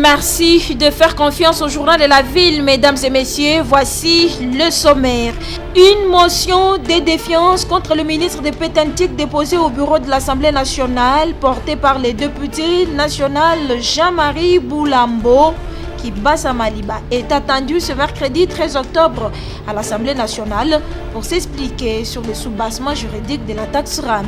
Merci de faire confiance au journal de la ville, mesdames et messieurs. Voici le sommaire. Une motion de défiance contre le ministre des Pétantiques déposée au bureau de l'Assemblée nationale, portée par les députés nationaux Jean-Marie Boulambo, Kibasa Maliba, est attendue ce mercredi 13 octobre à l'Assemblée nationale pour s'expliquer sur le soubassement juridique de la taxe RAM.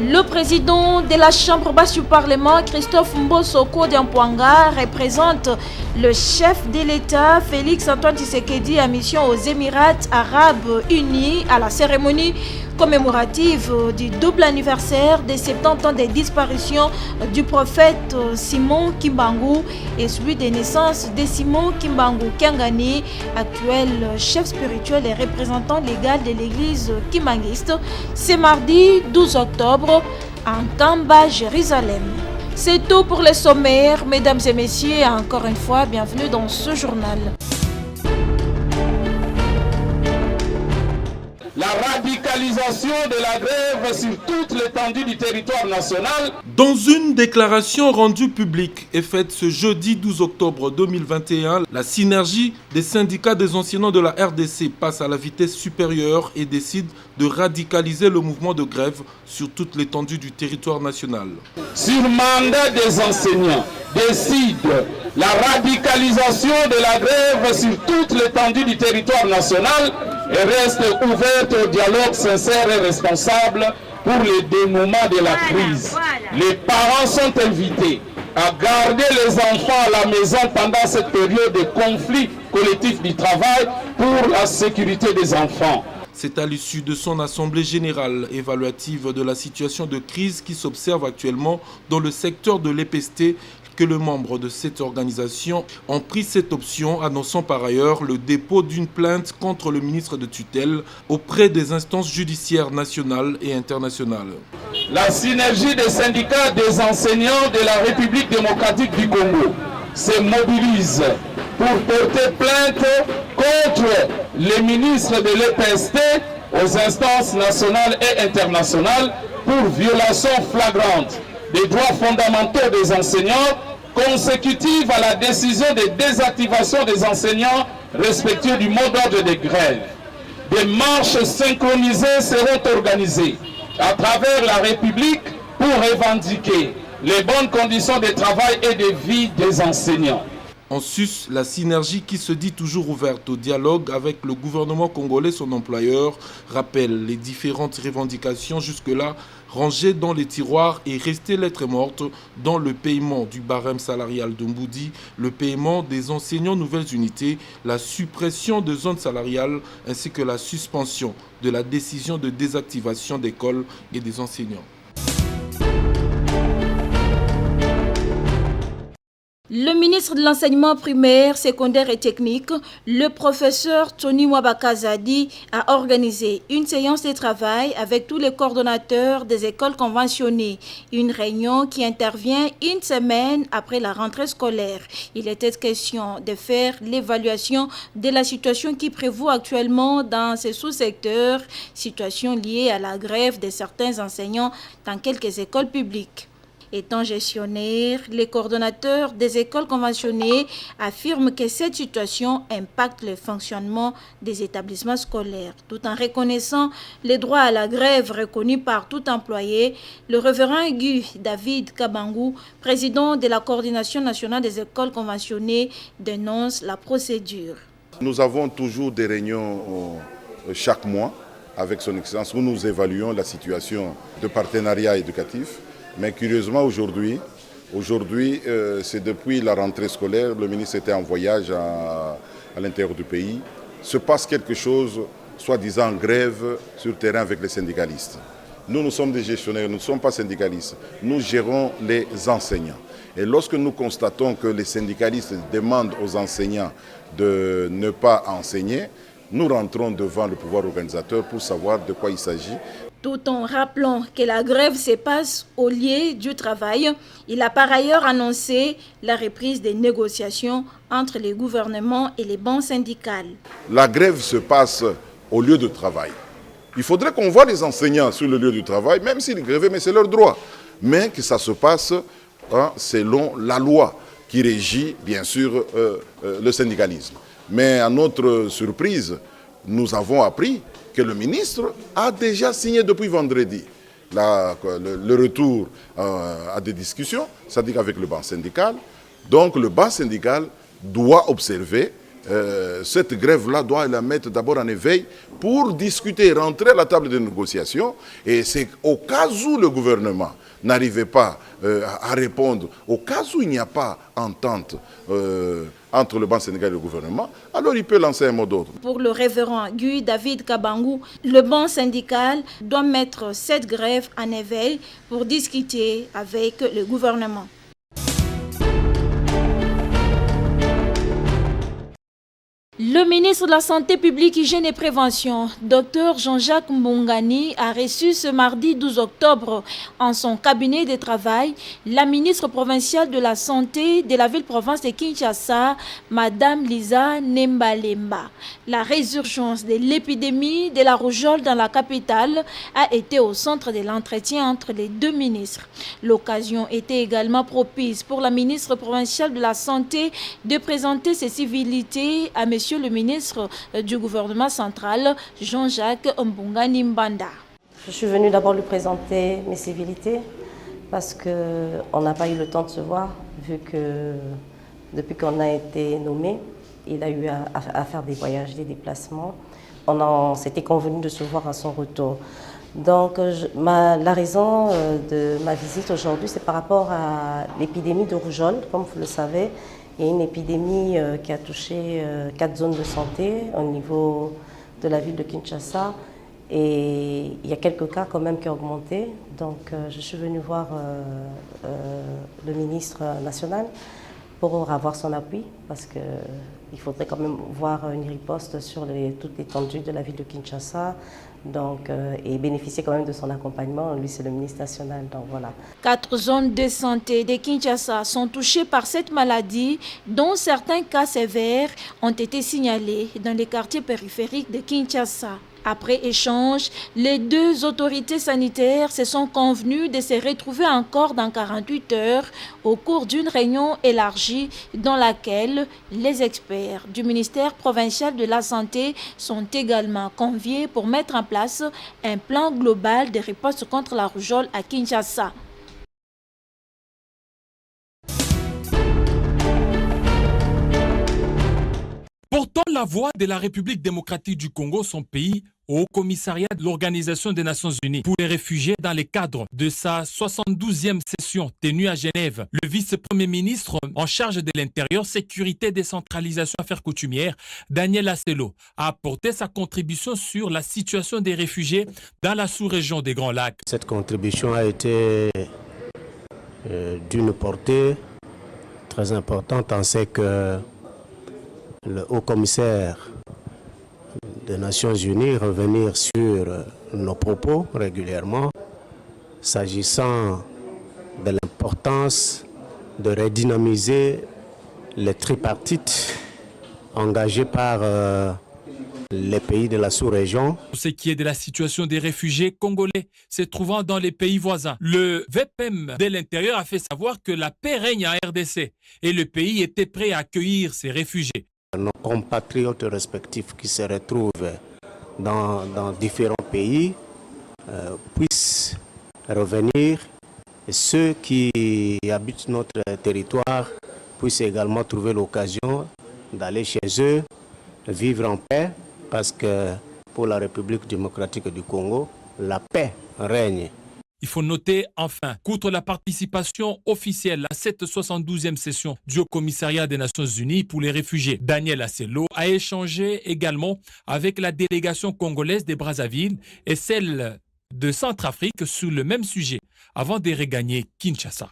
Le président de la Chambre basse du Parlement, Christophe Mbosoko Diampoanga, représente le chef de l'État, Félix Antoine Tshisekedi, à mission aux Émirats arabes unis à la cérémonie commémorative du double anniversaire des 70 ans de disparition du prophète Simon Kimbangu et celui des naissances de Simon Kimbangu Kangani, actuel chef spirituel et représentant légal de l'église kimbanguiste. C'est mardi 12 octobre en Kamba, Jérusalem. C'est tout pour les sommaires, mesdames et messieurs. Encore une fois, bienvenue dans ce journal. La radicalisation de la grève sur toute l'étendue du territoire national. Dans une déclaration rendue publique et faite ce jeudi 12 octobre 2021, la synergie des syndicats des enseignants de la RDC passe à la vitesse supérieure et décide de radicaliser le mouvement de grève sur toute l'étendue du territoire national. Sur mandat des enseignants, décide la radicalisation de la grève sur toute l'étendue du territoire national et reste ouverte au dialogue sincère et responsable pour le dénouement de la crise. Les parents sont invités à garder les enfants à la maison pendant cette période de conflit collectif du travail pour la sécurité des enfants. C'est à l'issue de son assemblée générale évaluative de la situation de crise qui s'observe actuellement dans le secteur de l'EPST que les membres de cette organisation ont pris cette option, annonçant par ailleurs le dépôt d'une plainte contre le ministre de tutelle auprès des instances judiciaires nationales et internationales. La synergie des syndicats des enseignants de la République démocratique du Congo se mobilise pour porter plainte contre les ministres de l'EPST aux instances nationales et internationales pour violation flagrante des droits fondamentaux des enseignants consécutive à la décision de désactivation des enseignants respectueux du mot d'ordre de grève. Des marches synchronisées seront organisées à travers la République pour revendiquer les bonnes conditions de travail et de vie des enseignants. En sus, la synergie qui se dit toujours ouverte au dialogue avec le gouvernement congolais, son employeur, rappelle les différentes revendications jusque-là rangées dans les tiroirs et restées lettres mortes dans le paiement du barème salarial de Mboudi, le paiement des enseignants nouvelles unités, la suppression de zones salariales ainsi que la suspension de la décision de désactivation d'écoles et des enseignants. Le ministre de l'Enseignement primaire, secondaire et technique, le professeur Tony Mwabakazadi, a organisé une séance de travail avec tous les coordonnateurs des écoles conventionnées. Une réunion qui intervient une semaine après la rentrée scolaire. Il était question de faire l'évaluation de la situation qui prévaut actuellement dans ces sous-secteurs, situation liée à la grève de certains enseignants dans quelques écoles publiques. Étant gestionnaires, les coordonnateurs des écoles conventionnées affirment que cette situation impacte le fonctionnement des établissements scolaires. Tout en reconnaissant les droits à la grève reconnus par tout employé, le révérend Guy David Kabangu, président de la coordination nationale des écoles conventionnées, dénonce la procédure. Nous avons toujours des réunions chaque mois avec son Excellence où nous évaluons la situation de partenariat éducatif. Mais curieusement, aujourd'hui, c'est depuis la rentrée scolaire, le ministre était en voyage à l'intérieur du pays. Se passe quelque chose, soi-disant grève sur le terrain avec les syndicalistes. Nous sommes des gestionnaires, nous ne sommes pas syndicalistes. Nous gérons les enseignants. Et lorsque nous constatons que les syndicalistes demandent aux enseignants de ne pas enseigner, nous rentrons devant le pouvoir organisateur pour savoir de quoi il s'agit. Tout en rappelant que la grève se passe au lieu du travail, il a par ailleurs annoncé la reprise des négociations entre les gouvernements et les banques syndicales. La grève se passe au lieu de travail. Il faudrait qu'on voit les enseignants sur le lieu du travail, même s'ils grèvent, mais c'est leur droit. Mais que ça se passe selon la loi qui régit bien sûr le syndicalisme. Mais à notre surprise, nous avons appris que le ministre a déjà signé depuis vendredi le retour à des discussions, c'est-à-dire avec le banc syndical. Donc le banc syndical doit observer cette grève-là, doit la mettre d'abord en éveil pour discuter, rentrer à la table de négociation. Et c'est au cas où le gouvernement n'arrivait pas à répondre, au cas où il n'y a pas entente entre le banc syndical et le gouvernement, alors il peut lancer un mot d'ordre. Pour le révérend Guy David Kabangou, le banc syndical doit mettre cette grève en éveil pour discuter avec le gouvernement. Le ministre de la Santé publique, Hygiène et Prévention, Dr Jean-Jacques Mbongani, a reçu ce mardi 12 octobre en son cabinet de travail la ministre provinciale de la Santé de la ville-province de Kinshasa, Madame Lisa Nembalemba. La résurgence de l'épidémie de la rougeole dans la capitale a été au centre de l'entretien entre les deux ministres. L'occasion était également propice pour la ministre provinciale de la Santé de présenter ses civilités à Monsieur le ministre du gouvernement central, Jean-Jacques Mbongani Mbanda. Je suis venue d'abord lui présenter mes civilités parce qu'on n'a pas eu le temps de se voir, vu que depuis qu'on a été nommé, il a eu à faire des voyages, des déplacements. On s'était convenu de se voir à son retour. Donc la raison de ma visite aujourd'hui, c'est par rapport à l'épidémie de rougeole, comme vous le savez. Il y a une épidémie qui a touché 4 zones de santé au niveau de la ville de Kinshasa et il y a quelques cas quand même qui ont augmenté. Donc je suis venue voir le ministre national pour avoir son appui parce qu'il faudrait quand même voir une riposte sur toute l'étendue de la ville de Kinshasa. Donc, et bénéficier quand même de son accompagnement. Lui, c'est le ministre national. Donc, voilà. 4 zones de santé de Kinshasa sont touchées par cette maladie, dont certains cas sévères ont été signalés dans les quartiers périphériques de Kinshasa. Après échange, les deux autorités sanitaires se sont convenues de se retrouver encore dans 48 heures au cours d'une réunion élargie dans laquelle les experts du ministère provincial de la Santé sont également conviés pour mettre en place un plan global de riposte contre la rougeole à Kinshasa. Portant la voix de la République démocratique du Congo, son pays, au commissariat de l'Organisation des Nations Unies pour les réfugiés dans le cadre de sa 72e session tenue à Genève, le vice-premier ministre en charge de l'intérieur, sécurité, décentralisation, affaires coutumières, Daniel Asselo, a apporté sa contribution sur la situation des réfugiés dans la sous-région des Grands Lacs. Cette contribution a été d'une portée très importante. On sait que le haut-commissaire des Nations Unies revenir sur nos propos régulièrement s'agissant de l'importance de redynamiser les tripartites engagés par les pays de la sous-région. Pour ce qui est de la situation des réfugiés congolais se trouvant dans les pays voisins, le VPM de l'intérieur a fait savoir que la paix règne en RDC et le pays était prêt à accueillir ces réfugiés. Nos compatriotes respectifs qui se retrouvent dans différents pays puissent revenir et ceux qui habitent notre territoire puissent également trouver l'occasion d'aller chez eux, vivre en paix, parce que pour la République démocratique du Congo, la paix règne. Il faut noter enfin qu'outre la participation officielle à cette 72e session du Haut-Commissariat des Nations Unies pour les réfugiés, Daniel Asselo a échangé également avec la délégation congolaise des Brazzaville et celle de Centrafrique sur le même sujet avant de regagner Kinshasa.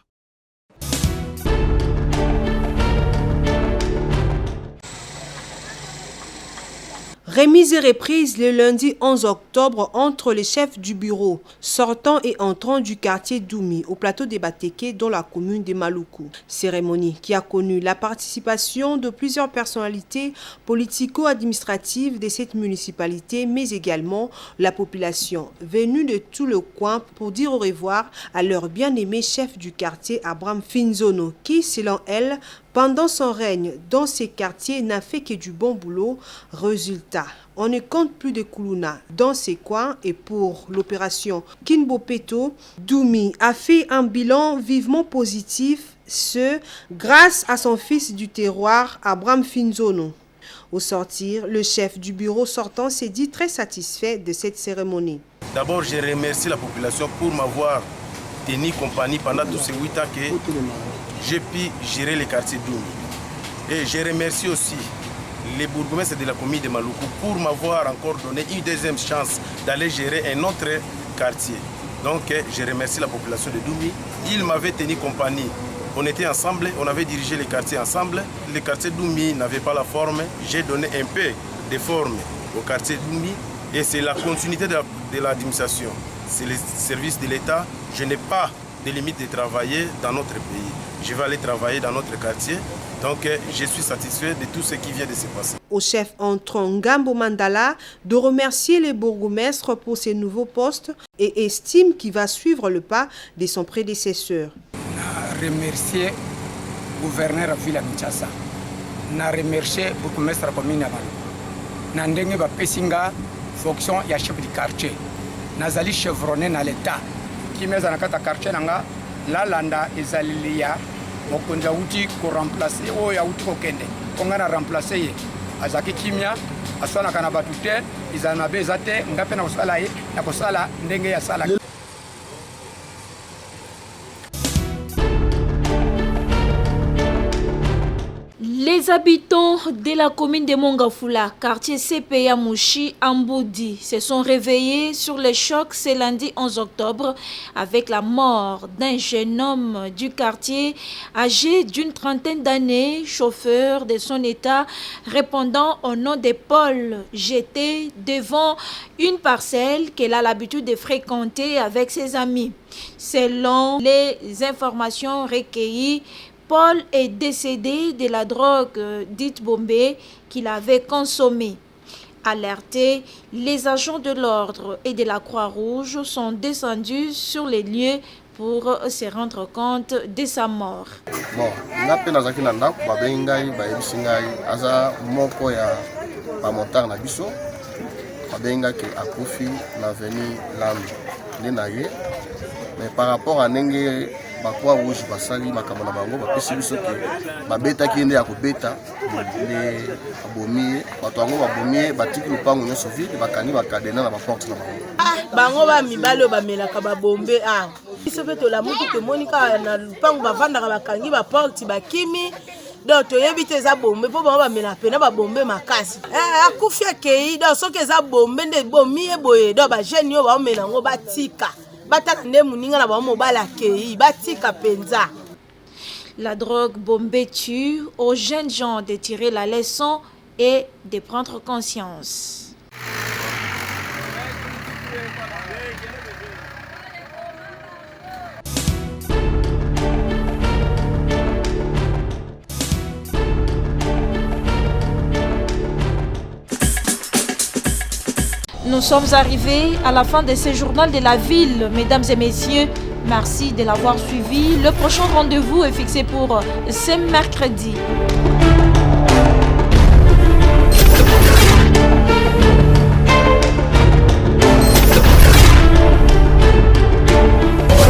Remise et reprise le lundi 11 octobre entre les chefs du bureau sortant et entrant du quartier d'Oumi au plateau des Bateke dans la commune de Maluku. Cérémonie qui a connu la participation de plusieurs personnalités politico-administratives de cette municipalité, mais également la population venue de tout le coin pour dire au revoir à leur bien-aimé chef du quartier Abraham Finzono qui, selon elle, pendant son règne dans ces quartiers n'a fait que du bon boulot. Résultat, on ne compte plus de Kuluna dans ces coins et pour l'opération Kinbopeto, Doumi a fait un bilan vivement positif, ce grâce à son fils du terroir, Abraham Finzono. Au sortir, le chef du bureau sortant s'est dit très satisfait de cette cérémonie. D'abord, je remercie la population pour m'avoir tenu compagnie pendant tous ces 8 ans que j'ai pu gérer les quartiers Doumi. Et je remercie aussi les bourgmestres de la commune de Maluku pour m'avoir encore donné une deuxième chance d'aller gérer un autre quartier. Donc, je remercie la population de Doumi. Ils m'avaient tenu compagnie. On était ensemble, on avait dirigé les quartiers ensemble. Le quartier Doumi n'avait pas la forme. J'ai donné un peu de forme au quartier Doumi et c'est la continuité de l'administration. C'est les services de l'État. Je n'ai pas de limite de travailler dans notre pays. Je vais aller travailler dans notre quartier. Donc, je suis satisfait de tout ce qui vient de se passer. Au chef entrant Ngambo Mandala de remercier les bourgmestres pour ces nouveaux postes et estime qu'il va suivre le pas de son prédécesseur. Je remercie le gouverneur de la ville de Kinshasa. Je remercie le bourgmestre de la commune de Maluku. Je remercie la fonction de chef du quartier. Je suis chevronné dans l'État. Qui est dans le quartier, la landa ezalilia mokonza uti ko remplacer o ya uti ko kende kongana remplacer azaki kimia asana kana batute izana bezate ngape na kusala ye na kusala ndenge ya sala. Les habitants de la commune de Mongafula, quartier CPA Mouchi, Amboudi, se sont réveillés sur le choc ce lundi 11 octobre avec la mort d'un jeune homme du quartier âgé d'une trentaine d'années, chauffeur de son état, répondant au nom de Paul, jeté devant une parcelle qu'elle a l'habitude de fréquenter avec ses amis. Selon les informations recueillies, Paul est décédé de la drogue dite bombée qu'il avait consommée. Alertés, les agents de l'ordre et de la Croix-Rouge sont descendus sur les lieux pour se rendre compte de sa mort. Bon, nape nazaki na ndako babengi ngai bayebisi ngai aza moko ya bamontare na biso babengi ngai ke akufi na avenue Lambi nde na ye. Mais par rapport à ndenge bakwa rouge basali makambo na bango bapesi biso ke babetaki nde ya kobeta nde abomi bato yango babomi batiki lupango nyonso vide bakani bakadena na baporte na bango. Bango bamibale bamelaka babombe awa biso mpe tolamuki tomoni kaka na lupango bavandaka bakangi baporte bakimi donc toyebi te eza bombe mpo bango bamela pena babombe makasi akufi akei donc soki eza bombe nde bomi ye boye donc bajeune oyo baomela yango batika. La drogue bombée tue aux jeunes gens de tirer la leçon et de prendre conscience. Nous sommes arrivés à la fin de ce journal de la ville. Mesdames et messieurs, merci de l'avoir suivi. Le prochain rendez-vous est fixé pour ce mercredi.